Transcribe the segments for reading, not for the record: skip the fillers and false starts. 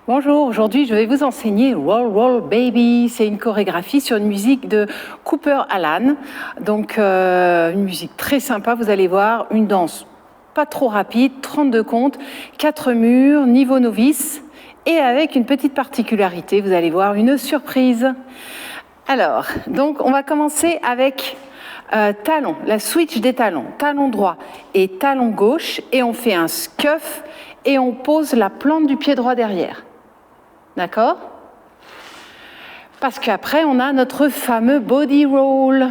Bonjour, aujourd'hui je vais vous enseigner Roll Roll Baby. C'est une chorégraphie sur une musique de Cooper Alan. Donc une musique très sympa, vous allez voir, une danse pas trop rapide, 32 comptes, 4 murs, niveau novice et avec une petite particularité, vous allez voir, une surprise. Alors, donc on va commencer avec talon, la switch des talons, talon droit et talon gauche et on fait un scuff et on pose la plante du pied droit derrière. D'accord? Parce qu'après, on a notre fameux body roll.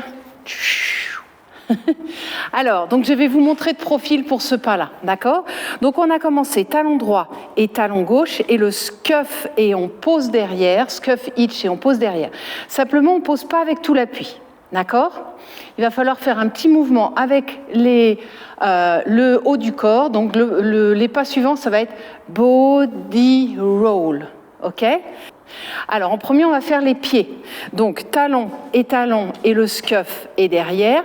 Alors, donc je vais vous montrer de profil pour ce pas-là, d'accord? Donc on a commencé talon droit et talon gauche et le scuff et on pose derrière, scuff hitch et on pose derrière. Simplement, on ne pose pas avec tout l'appui, d'accord? Il va falloir faire un petit mouvement avec le haut du corps. Donc les pas suivants, ça va être body roll. Ok? Alors en premier, on va faire les pieds. Donc talon et le scuff est derrière.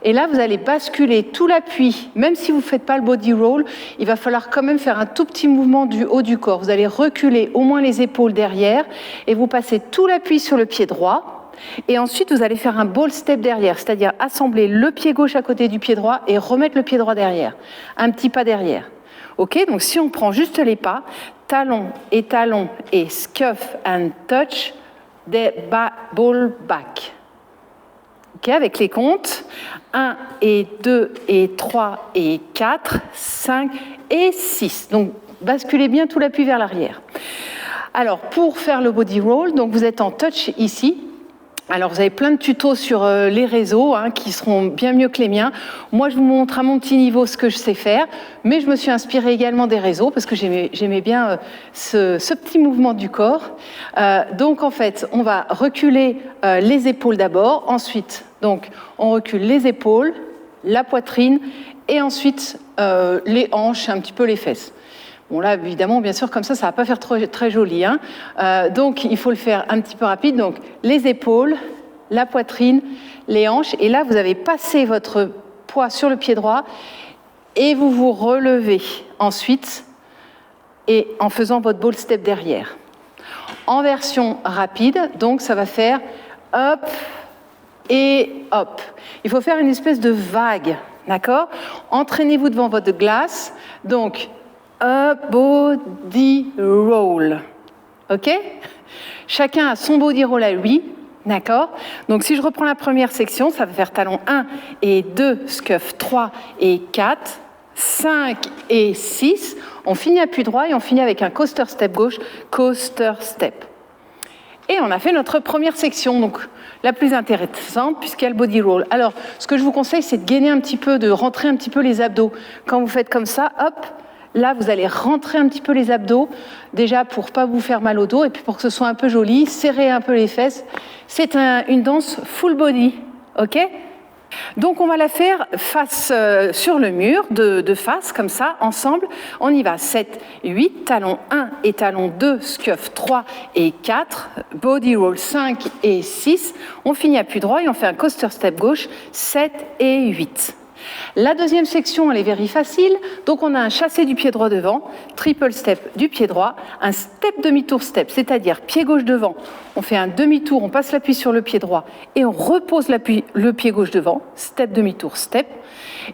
Et là, vous allez basculer tout l'appui. Même si vous ne faites pas le body roll, il va falloir quand même faire un tout petit mouvement du haut du corps. Vous allez reculer au moins les épaules derrière et vous passez tout l'appui sur le pied droit. Et ensuite, vous allez faire un ball step derrière, c'est-à-dire assembler le pied gauche à côté du pied droit et remettre le pied droit derrière. Un petit pas derrière. Ok? Donc si on prend juste les pas, talon et scuff and touch, ball back. Okay, avec les comptes, 1 et 2 et 3 et 4, 5 et 6. Donc basculez bien tout l'appui vers l'arrière. Alors pour faire le body roll, donc vous êtes en touch ici. Alors vous avez plein de tutos sur les réseaux qui seront bien mieux que les miens. Moi je vous montre à mon petit niveau ce que je sais faire, mais je me suis inspirée également des réseaux parce que j'aimais bien ce petit mouvement du corps. Donc en fait on va reculer les épaules d'abord, ensuite donc on recule les épaules, la poitrine et ensuite les hanches et un petit peu les fesses. Bon là, évidemment, bien sûr, comme ça ne va pas faire très joli. Donc, il faut le faire un petit peu rapide. Donc, les épaules, la poitrine, les hanches. Et là, vous avez passé votre poids sur le pied droit et vous vous relevez ensuite et en faisant votre ball step derrière. En version rapide, donc, ça va faire hop et hop. Il faut faire une espèce de vague, d'accord? Entraînez-vous devant votre glace. Donc, up, body roll. Ok? Chacun a son body roll à lui. D'accord? Donc si je reprends la première section, ça va faire talon 1 et 2, scuff 3 et 4, 5 et 6. On finit appui droit et on finit avec un coaster step gauche, coaster step. Et on a fait notre première section, donc la plus intéressante puisqu'il y a le body roll. Alors, ce que je vous conseille, c'est de gainer un petit peu, de rentrer un petit peu les abdos. Quand vous faites comme ça, hop, là, vous allez rentrer un petit peu les abdos, déjà pour ne pas vous faire mal au dos, et puis pour que ce soit un peu joli, serrer un peu les fesses. C'est une danse full body, ok? Donc on va la faire face sur le mur, de face, comme ça, ensemble. On y va, 7, 8, talon 1 et talon 2, scuff 3 et 4, body roll 5 et 6. On finit appui droit et on fait un coaster step gauche, 7 et 8. La deuxième section, elle est very facile. Donc, on a un chassé du pied droit devant, triple step du pied droit, un step demi-tour step, c'est-à-dire pied gauche devant. On fait un demi-tour, on passe l'appui sur le pied droit et on repose le pied gauche devant, step demi-tour step.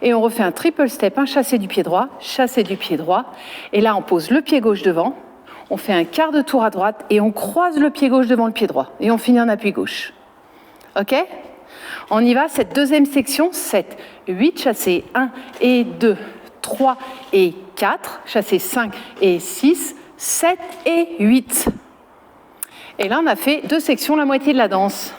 Et on refait un triple step, un chassé du pied droit, chassé du pied droit. Et là, on pose le pied gauche devant, on fait un quart de tour à droite et on croise le pied gauche devant le pied droit. Et on finit en appui gauche. OK ? On y va, cette deuxième section, 7, 8, chassé 1 et 2, 3 et 4, chassé 5 et 6, 7 et 8. Et là, on a fait deux sections, la moitié de la danse.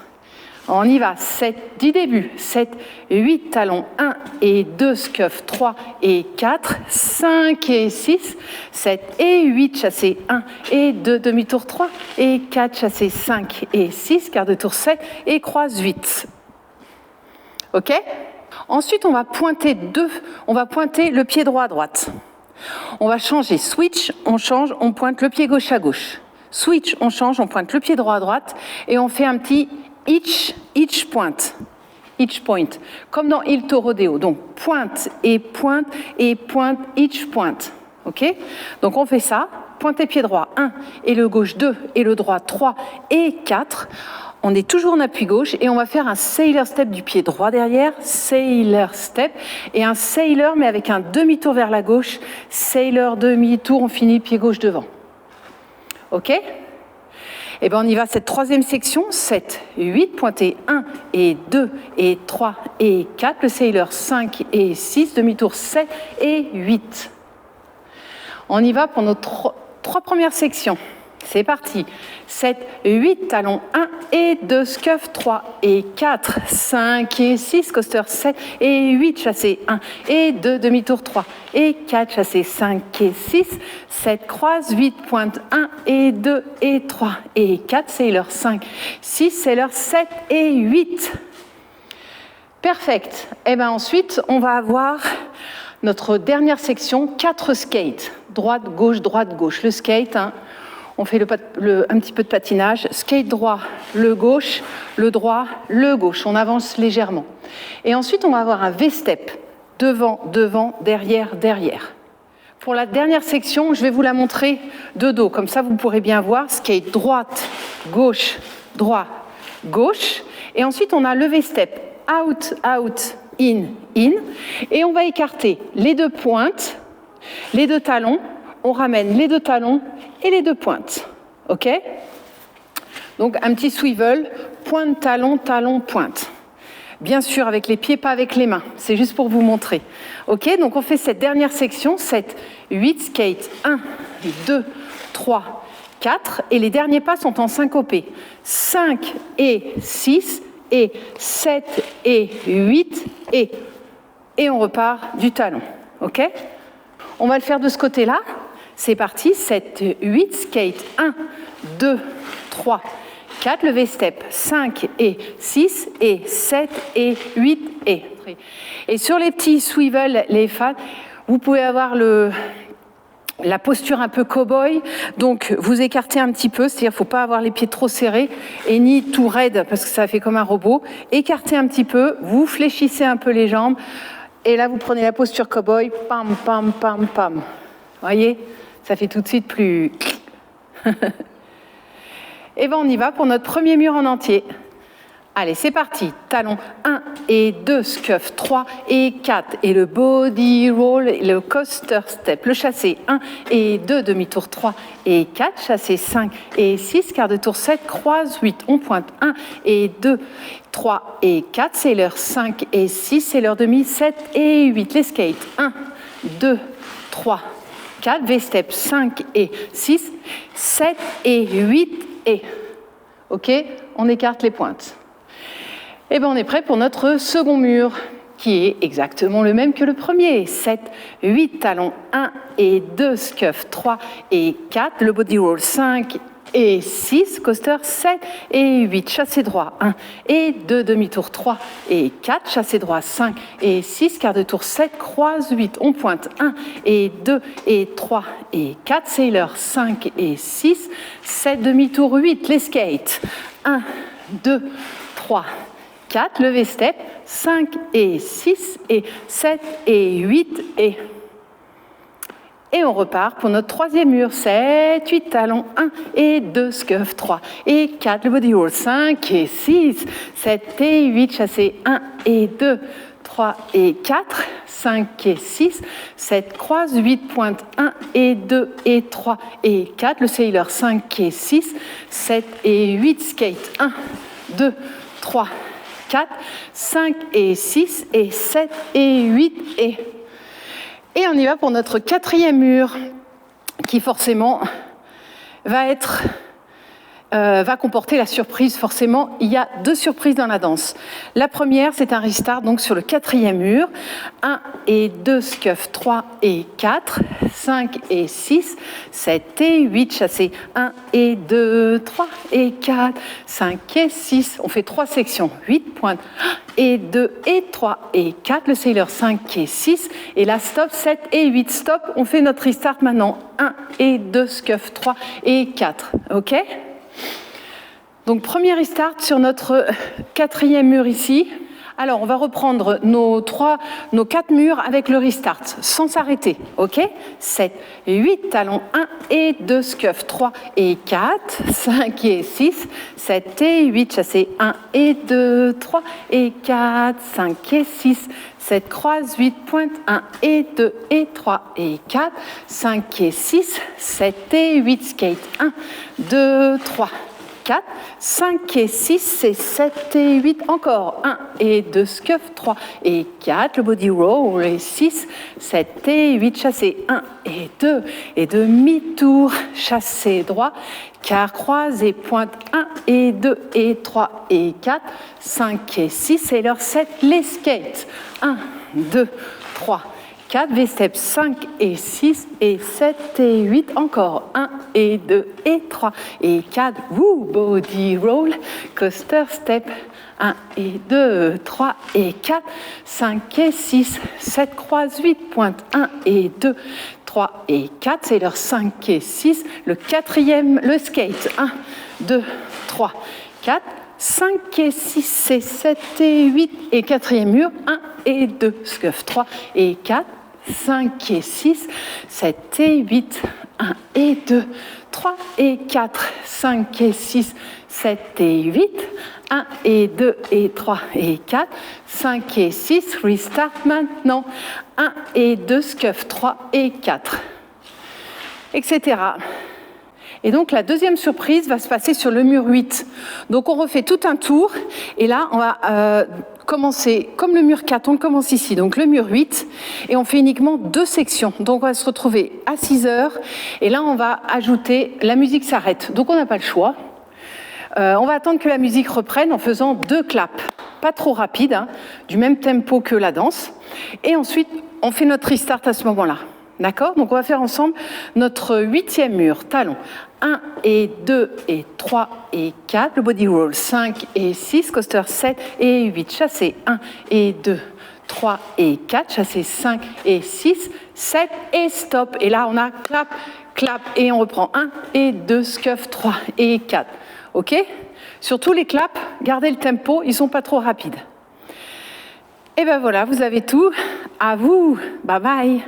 On y va, 7 du début, 7, 8, talons 1 et 2, scuff 3 et 4, 5 et 6, 7 et 8, chassé 1 et 2, demi-tour 3 et 4, chassé 5 et 6, quart de tour 7 et croise 8. Ok? Ensuite, on va pointer le pied droit à droite. On va changer switch, on change, on pointe le pied gauche à gauche. Switch, on change, on pointe le pied droit à droite et on fait un petit each point, comme dans Il Toro Rodeo. Donc pointe et pointe et pointe, each point. Ok? Donc on fait ça. pointé pied droit 1 et le gauche 2 et le droit 3 et 4. On est toujours en appui gauche et on va faire un sailor step du pied droit derrière, sailor step, et un sailor mais avec un demi-tour vers la gauche, sailor demi-tour, on finit pied gauche devant. Ok ? Et bien on y va, cette troisième section, 7, 8, pointé 1 et 2 et 3 et 4, le sailor 5 et 6, demi-tour 7 et 8. On y va pour nos trois premières sections. C'est parti. 7, 8, talon 1 et 2, scuff 3 et 4, 5 et 6, coaster 7 et 8, chassé 1 et 2, demi-tour 3 et 4, chassé 5 et 6, 7, croise, 8, pointe 1 et 2 et 3 et 4, sailor 5, 6, sailor 7 et 8. Perfect. Et bien ensuite, on va avoir notre dernière section, 4 skates. Droite, gauche, droite, gauche. Le skate, hein. On fait un petit peu de patinage, skate droit, le gauche, le droit, le gauche. On avance légèrement. Et ensuite, on va avoir un V-step. Devant, devant, derrière, derrière. Pour la dernière section, je vais vous la montrer de dos. Comme ça, vous pourrez bien voir. Skate droite, gauche, droit, gauche. Et ensuite, on a le V-step. Out, out, in, in. Et on va écarter les deux pointes, les deux talons. On ramène les deux talons et les deux pointes. OK ? Donc, un petit swivel, pointe, talon, talon, pointe. Bien sûr, avec les pieds, pas avec les mains. C'est juste pour vous montrer. OK ? Donc, on fait cette dernière section, 7, 8, skate, 1, 2, 3, 4. Et les derniers pas sont en syncopé. 5 et 6 et 7 et 8 et on repart du talon. OK ? On va le faire de ce côté-là. C'est parti, 7, 8, skate, 1, 2, 3, 4, le V-step, 5 et 6 et 7 et 8 et. Et sur les petits swivels, les fans, vous pouvez avoir la posture un peu cow-boy, donc vous écartez un petit peu, c'est-à-dire qu'il ne faut pas avoir les pieds trop serrés et ni tout raide parce que ça fait comme un robot. Écartez un petit peu, vous fléchissez un peu les jambes et là vous prenez la posture cow-boy, pam, pam, pam, pam. Voyez ? Ça fait tout de suite plus... Et bien on y va pour notre premier mur en entier. Allez, c'est parti. Talon 1 et 2, scuff 3 et 4. Et le body roll, le coaster step. Le chassé 1 et 2, demi-tour 3 et 4. Chassé 5 et 6, quart de tour 7, croise 8. On pointe 1 et 2, 3 et 4. C'est l'heure 5 et 6. C'est l'heure demi 7 et 8. Les skates 1, 2, 3, 4, V-step 5 et 6, 7 et 8 et... OK ? On écarte les pointes. Et bien on est prêt pour notre second mur, qui est exactement le même que le premier. 7, 8, talons 1 et 2, scuff 3 et 4, le body roll 5 et 6, coaster 7 et 8, chassé droit 1 et 2, demi-tour 3 et 4, chassé droit 5 et 6, quart de tour 7, croise 8, on pointe 1 et 2 et 3 et 4, sailor 5 et 6, 7, demi-tour 8, les skates 1, 2, 3, 4, le V-step, 5 et 6 et 7 et 8 et on repart pour notre troisième mur, 7, 8, talons 1 et 2, scuff 3 et 4, le body roll 5 et 6, 7 et 8, chassé 1 et 2, 3 et 4, 5 et 6, 7, croise, 8, pointe 1 et 2 et 3 et 4, le sailor 5 et 6, 7 et 8, skate 1, 2, 3, 4, 5 et 6 et 7 et 8 et on y va pour notre quatrième mur qui forcément va comporter la surprise. Forcément, il y a deux surprises dans la danse. La première, c'est un restart donc sur le quatrième mur. 1 et 2, scuff 3 et 4, 5 et 6, 7 et 8, chassé 1 et 2, 3 et 4, 5 et 6. On fait 3 sections, 8 pointes, 1 et 2 et 3 et 4, le sailor 5 et 6, et là stop, 7 et 8, stop. On fait notre restart maintenant, 1 et 2, scuff 3 et 4, ok ? Donc premier restart sur notre quatrième mur ici. Alors, on va reprendre nos 4 murs avec le restart, sans s'arrêter, ok? 7 et 8, talons 1 et 2, scuff 3 et 4, 5 et 6, 7 et 8, chassé 1 et 2, 3 et 4, 5 et 6, 7 croise, 8 pointe, 1 et 2 et 3 et 4, 5 et 6, 7 et 8, skate 1, 2, 3, 4, 5 et 6 et 7 et 8, encore 1 et 2, scuff 3 et 4, le body roll et 6, 7 et 8, chassé 1 et 2 et demi-tour, chassé droit, quart croisé, pointe 1 et 2 et 3 et 4, 5 et 6 et leur 7, les skates, 1, 2, 3, 4, V-step 5 et 6 et 7 et 8, encore 1 et 2 et 3 et 4, woo, body roll, coaster step, 1 et 2, 3 et 4, 5 et 6, 7 croise, 8 pointe, 1 et 2, 3 et 4, c'est leur 5 et 6, le quatrième, le skate, 1, 2, 3, 4, 5 et 6 et 7 et 8 et quatrième mur, 1 et 2, scuff 3 et 4, 5 et 6, 7 et 8, 1 et 2, 3 et 4, 5 et 6, 7 et 8, 1 et 2 et 3 et 4, 5 et 6, restart maintenant, 1 et 2, scuff 3 et 4, etc. Et donc la deuxième surprise va se passer sur le mur 8. Donc on refait tout un tour, et là on va commencer, comme le mur 4, on commence ici, donc le mur 8, et on fait uniquement 2 sections. Donc on va se retrouver à 6 heures, et là on va ajouter, la musique s'arrête, donc on n'a pas le choix. On va attendre que la musique reprenne en faisant 2 claps, pas trop rapides, hein, du même tempo que la danse, et ensuite on fait notre restart à ce moment-là. D'accord? Donc on va faire ensemble notre 8e mur, talon 1 et 2 et 3 et 4, le body roll 5 et 6, coaster 7 et 8, chassé 1 et 2, 3 et 4, chassé 5 et 6, 7 et stop. Et là on a clap, clap et on reprend 1 et 2, scuff 3 et 4. Ok? Sur tous les claps, gardez le tempo, ils ne sont pas trop rapides. Et ben voilà, vous avez tout. À vous. Bye bye.